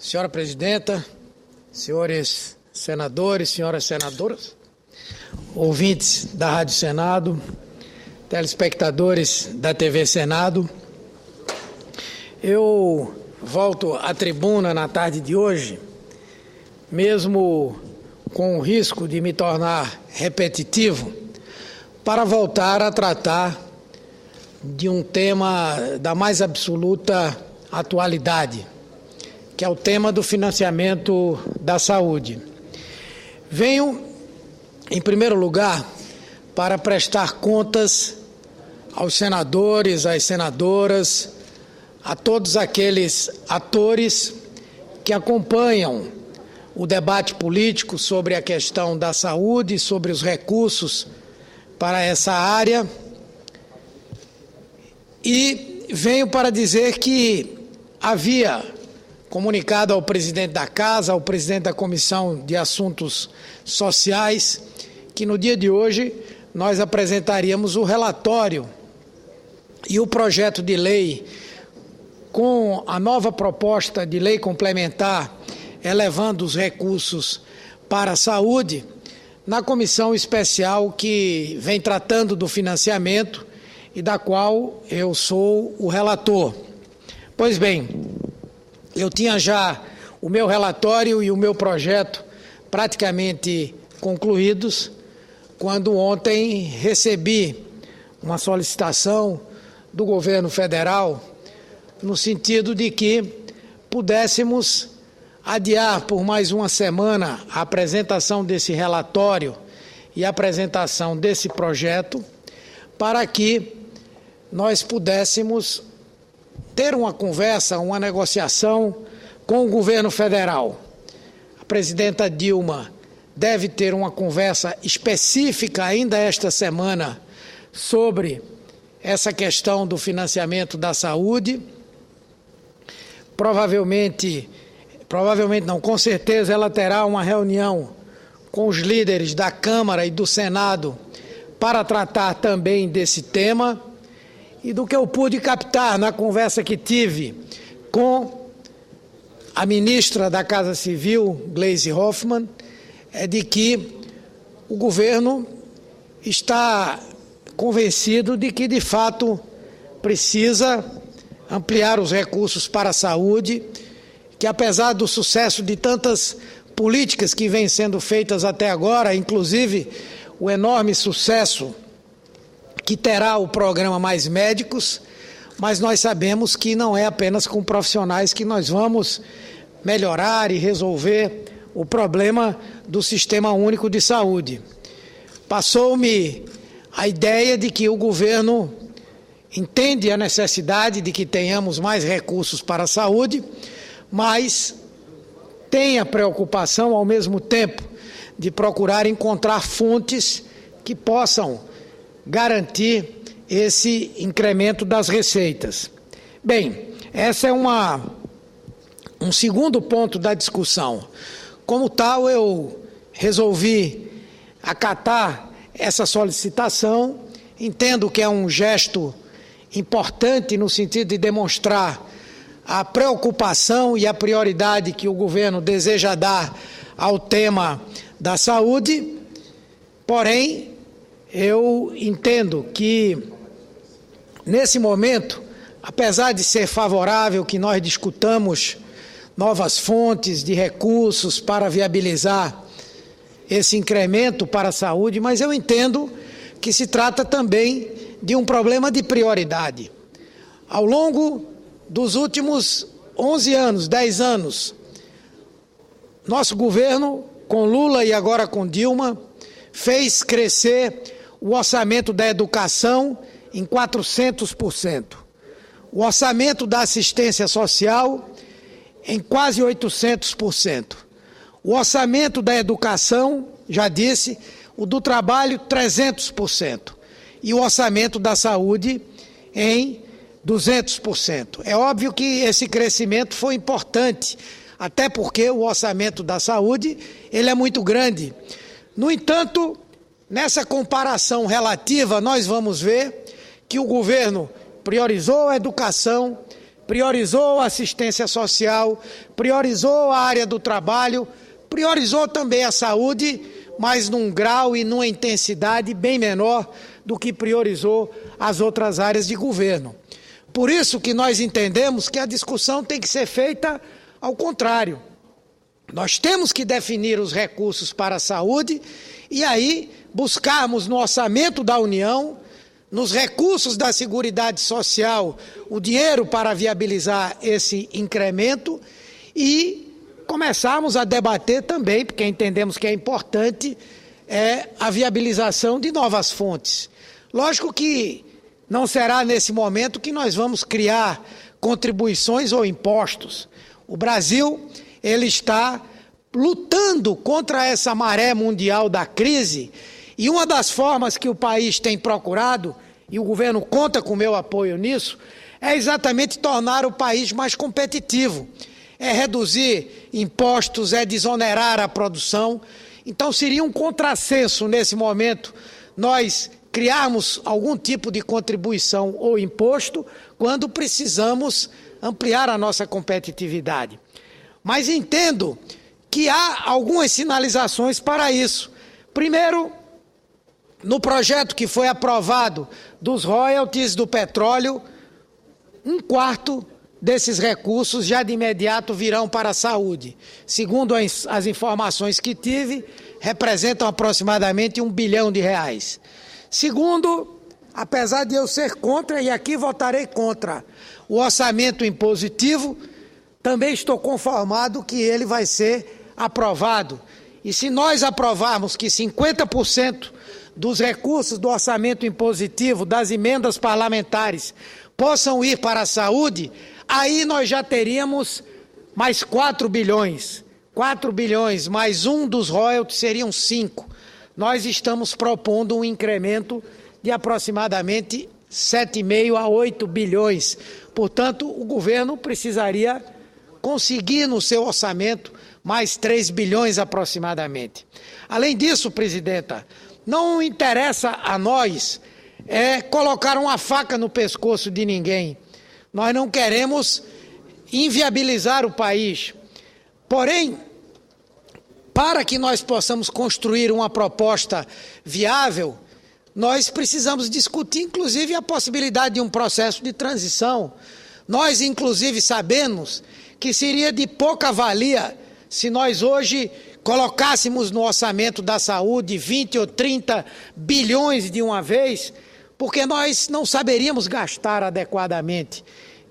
Senhora Presidenta, senhores senadores, senhoras senadoras, ouvintes da Rádio Senado, telespectadores da TV Senado, eu volto à tribuna na tarde de hoje, mesmo com o risco de me tornar repetitivo, para voltar a tratar de um tema da mais absoluta atualidade, que é o tema do financiamento da saúde. Venho, em primeiro lugar, para prestar contas aos senadores, às senadoras, a todos aqueles atores que acompanham o debate político sobre a questão da saúde, sobre os recursos para essa área. E venho para dizer que havia comunicado ao presidente da Casa, ao presidente da Comissão de Assuntos Sociais, que no dia de hoje nós apresentaríamos o relatório e o projeto de lei com a nova proposta de lei complementar elevando os recursos para a saúde na comissão especial que vem tratando do financiamento e da qual eu sou o relator. Pois bem, eu tinha já o meu relatório e o meu projeto praticamente concluídos, quando ontem recebi uma solicitação do governo federal no sentido de que pudéssemos adiar por mais uma semana a apresentação desse relatório e a apresentação desse projeto para que nós pudéssemos ter uma conversa, uma negociação com o governo federal. A presidenta Dilma deve ter uma conversa específica ainda esta semana sobre essa questão do financiamento da saúde. Provavelmente não, com certeza ela terá uma reunião com os líderes da Câmara e do Senado para tratar também desse tema. E do que eu pude captar na conversa que tive com a ministra da Casa Civil, Gleisi Hoffmann, é de que o governo está convencido de que, de fato, precisa ampliar os recursos para a saúde, que apesar do sucesso de tantas políticas que vêm sendo feitas até agora, inclusive o enorme sucesso que terá o programa Mais Médicos, mas nós sabemos que não é apenas com profissionais que nós vamos melhorar e resolver o problema do Sistema Único de Saúde. Passou-me a ideia de que o governo entende a necessidade de que tenhamos mais recursos para a saúde, mas tem a preocupação, ao mesmo tempo, de procurar encontrar fontes que possam garantir esse incremento das receitas. Bem, essa é um segundo ponto da discussão. Como tal, eu resolvi acatar essa solicitação, entendo que é um gesto importante no sentido de demonstrar a preocupação e a prioridade que o governo deseja dar ao tema da saúde, porém, eu entendo que, nesse momento, apesar de ser favorável que nós discutamos novas fontes de recursos para viabilizar esse incremento para a saúde, mas eu entendo que se trata também de um problema de prioridade. Ao longo dos últimos 11 anos, 10 anos, nosso governo, com Lula e agora com Dilma, fez crescer o orçamento da educação em 400%. O orçamento da assistência social em quase 800%. O orçamento da educação, já disse, o do trabalho 300%. E o orçamento da saúde em 200%. É óbvio que esse crescimento foi importante, até porque o orçamento da saúde ele é muito grande. No entanto, nessa comparação relativa, nós vamos ver que o governo priorizou a educação, priorizou a assistência social, priorizou a área do trabalho, priorizou também a saúde, mas num grau e numa intensidade bem menor do que priorizou as outras áreas de governo. Por isso que nós entendemos que a discussão tem que ser feita ao contrário. Nós temos que definir os recursos para a saúde e aí buscarmos no orçamento da União, nos recursos da Seguridade Social, o dinheiro para viabilizar esse incremento e começarmos a debater também, porque entendemos que é importante, a viabilização de novas fontes. Lógico que não será nesse momento que nós vamos criar contribuições ou impostos. O Brasil, ele está lutando contra essa maré mundial da crise e uma das formas que o país tem procurado, e o governo conta com o meu apoio nisso, é exatamente tornar o país mais competitivo. É reduzir impostos, é desonerar a produção. Então seria um contrassenso nesse momento nós criarmos algum tipo de contribuição ou imposto quando precisamos ampliar a nossa competitividade. Mas entendo que há algumas sinalizações para isso. Primeiro, no projeto que foi aprovado dos royalties do petróleo, 1/4 desses recursos já de imediato virão para a saúde. Segundo as informações que tive, representam aproximadamente R$1 bilhão. Segundo, apesar de eu ser contra, e aqui votarei contra, o orçamento impositivo, também estou conformado que ele vai ser aprovado. E se nós aprovarmos que 50% dos recursos do orçamento impositivo, das emendas parlamentares, possam ir para a saúde, aí nós já teríamos mais 4 bilhões. 4 bilhões mais um dos royalties seriam 5. Nós estamos propondo um incremento de aproximadamente 7,5 a 8 bilhões. Portanto, o governo precisaria conseguir no seu orçamento mais 3 bilhões aproximadamente. Além disso, presidenta, não interessa a nós colocar uma faca no pescoço de ninguém. Nós não queremos inviabilizar o país. Porém, para que nós possamos construir uma proposta viável, nós precisamos discutir, inclusive, a possibilidade de um processo de transição. Nós, inclusive, sabemos que seria de pouca valia se nós hoje colocássemos no orçamento da saúde 20 ou 30 bilhões de uma vez, porque nós não saberíamos gastar adequadamente.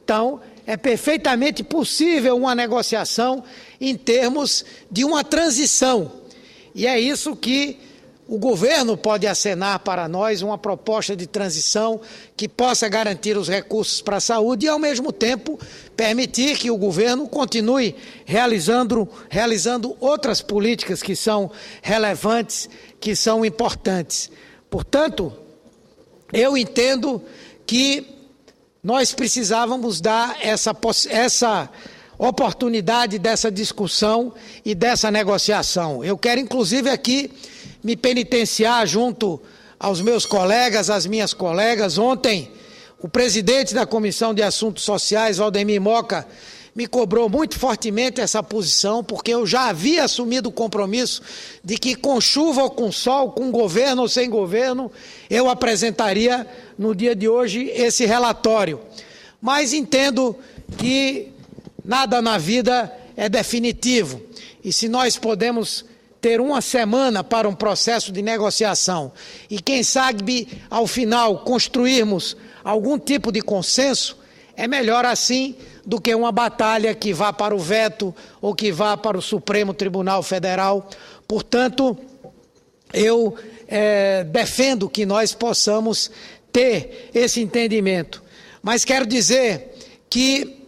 Então, é perfeitamente possível uma negociação em termos de uma transição. E é isso que o governo pode acenar para nós, uma proposta de transição que possa garantir os recursos para a saúde e, ao mesmo tempo, permitir que o governo continue realizando outras políticas que são relevantes, que são importantes. Portanto, eu entendo que nós precisávamos dar essa oportunidade dessa discussão e dessa negociação. Eu quero, inclusive, aqui me penitenciar junto aos meus colegas, às minhas colegas. Ontem, o presidente da Comissão de Assuntos Sociais, Valdemir Moca, me cobrou muito fortemente essa posição, porque eu já havia assumido o compromisso de que com chuva ou com sol, com governo ou sem governo, eu apresentaria no dia de hoje esse relatório. Mas entendo que nada na vida é definitivo. E se nós podemos ter uma semana para um processo de negociação e, quem sabe, ao final, construirmos algum tipo de consenso, é melhor assim do que uma batalha que vá para o veto ou que vá para o Supremo Tribunal Federal. Portanto, eu defendo que nós possamos ter esse entendimento. Mas quero dizer que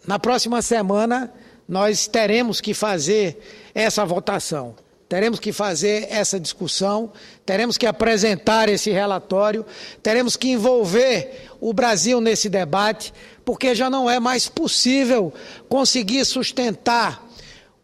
na próxima semana nós teremos que fazer essa votação. Teremos que fazer essa discussão, teremos que apresentar esse relatório, teremos que envolver o Brasil nesse debate, porque já não é mais possível conseguir sustentar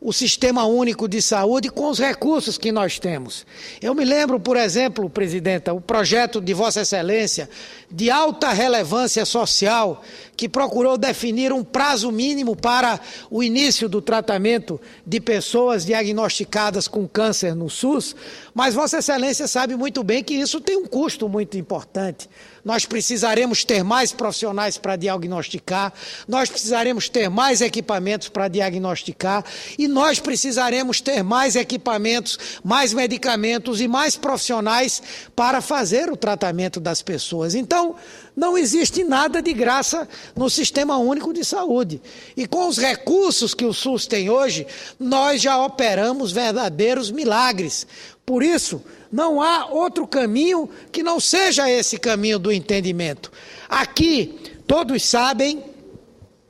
o Sistema Único de Saúde com os recursos que nós temos. Eu me lembro, por exemplo, presidenta, o projeto de Vossa Excelência de alta relevância social, que procurou definir um prazo mínimo para o início do tratamento de pessoas diagnosticadas com câncer no SUS, mas Vossa Excelência sabe muito bem que isso tem um custo muito importante. Nós precisaremos ter mais profissionais para diagnosticar, nós precisaremos ter mais equipamentos para diagnosticar e nós precisaremos ter mais equipamentos, mais medicamentos e mais profissionais para fazer o tratamento das pessoas. Então, não existe nada de graça no Sistema Único de Saúde. E com os recursos que o SUS tem hoje, nós já operamos verdadeiros milagres. Por isso, não há outro caminho que não seja esse caminho do entendimento. Aqui, todos sabem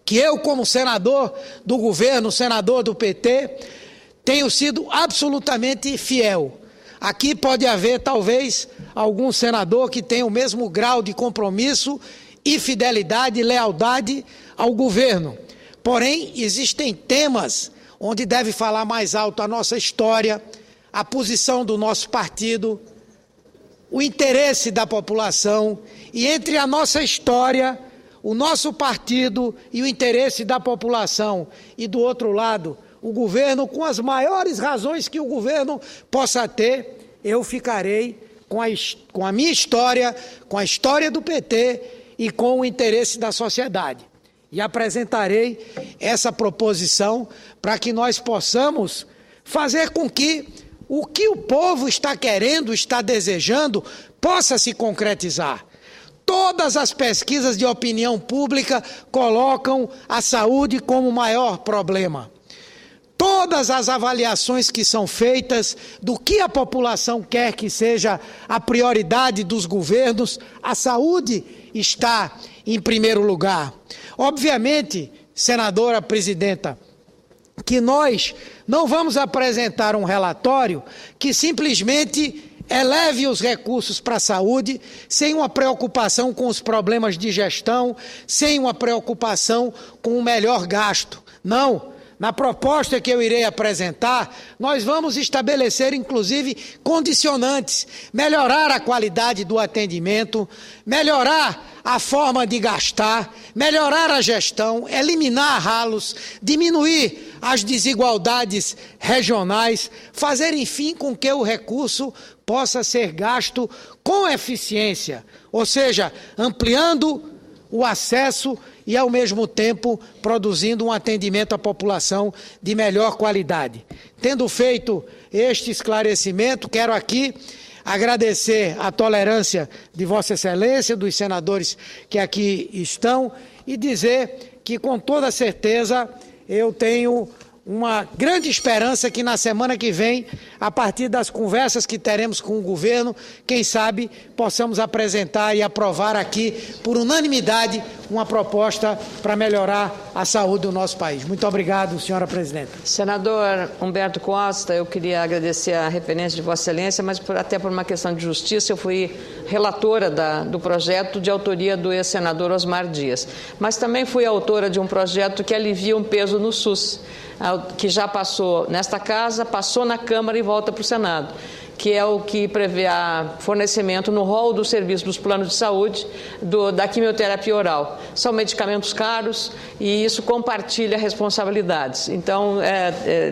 que eu, como senador do governo, senador do PT, tenho sido absolutamente fiel. Aqui pode haver, talvez, algum senador que tenha o mesmo grau de compromisso e fidelidade e lealdade ao governo. Porém, existem temas onde deve falar mais alto a nossa história, a posição do nosso partido, o interesse da população, e entre a nossa história, o nosso partido e o interesse da população, e do outro lado, o governo, com as maiores razões que o governo possa ter, eu ficarei com a minha história, com a história do PT e com o interesse da sociedade. E apresentarei essa proposição para que nós possamos fazer com que o povo está querendo, está desejando, possa se concretizar. Todas as pesquisas de opinião pública colocam a saúde como o maior problema. Todas as avaliações que são feitas do que a população quer que seja a prioridade dos governos, a saúde está em primeiro lugar. Obviamente, senadora presidenta, que nós não vamos apresentar um relatório que simplesmente eleve os recursos para a saúde sem uma preocupação com os problemas de gestão, sem uma preocupação com o melhor gasto. Não. Na proposta que eu irei apresentar, nós vamos estabelecer, inclusive, condicionantes, melhorar a qualidade do atendimento, melhorar a forma de gastar, melhorar a gestão, eliminar ralos, diminuir as desigualdades regionais, fazer, enfim, com que o recurso possa ser gasto com eficiência, ou seja, ampliando o acesso e, ao mesmo tempo, produzindo um atendimento à população de melhor qualidade. Tendo feito este esclarecimento, quero aqui agradecer a tolerância de Vossa Excelência, dos senadores que aqui estão, e dizer que, com toda certeza, eu tenho uma grande esperança que na semana que vem, a partir das conversas que teremos com o governo, quem sabe possamos apresentar e aprovar aqui, por unanimidade, uma proposta para melhorar a saúde do nosso país. Muito obrigado, senhora presidenta. Senador Humberto Costa, eu queria agradecer a referência de Vossa Excelência, mas até por uma questão de justiça, eu fui relatora do projeto de autoria do ex-senador Osmar Dias. Mas também fui autora de um projeto que alivia um peso no SUS, que já passou nesta casa, passou na Câmara e volta para o Senado, que é o que prevê fornecimento no rol do serviço dos planos de saúde da quimioterapia oral. São medicamentos caros e isso compartilha responsabilidades. Então,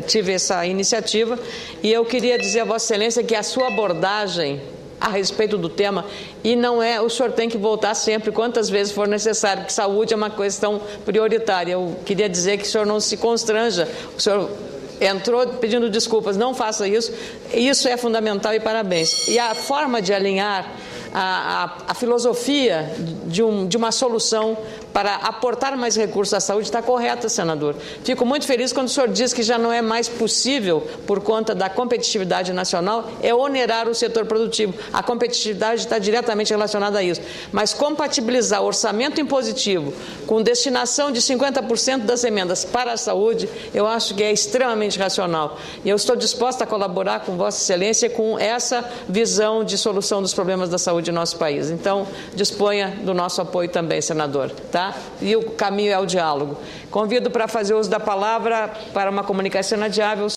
tive essa iniciativa e eu queria dizer a Vossa Excelência que a sua abordagem a respeito do tema, e não é, o senhor tem que voltar sempre, quantas vezes for necessário, que saúde é uma questão prioritária. Eu queria dizer que o senhor não se constranja, o senhor entrou pedindo desculpas, não faça isso, isso é fundamental e parabéns. E a forma de alinhar a filosofia de uma solução para aportar mais recursos à saúde está correta, senador. Fico muito feliz quando o senhor diz que já não é mais possível, por conta da competitividade nacional, onerar o setor produtivo. A competitividade está diretamente relacionada a isso. Mas compatibilizar o orçamento impositivo com destinação de 50% das emendas para a saúde, eu acho que é extremamente racional. E eu estou disposta a colaborar com Vossa Excelência com essa visão de solução dos problemas da saúde do nosso país. Então, disponha do nosso apoio também, senador. Tá? tá? E o caminho é o diálogo. Convido para fazer uso da palavra para uma comunicação inadiável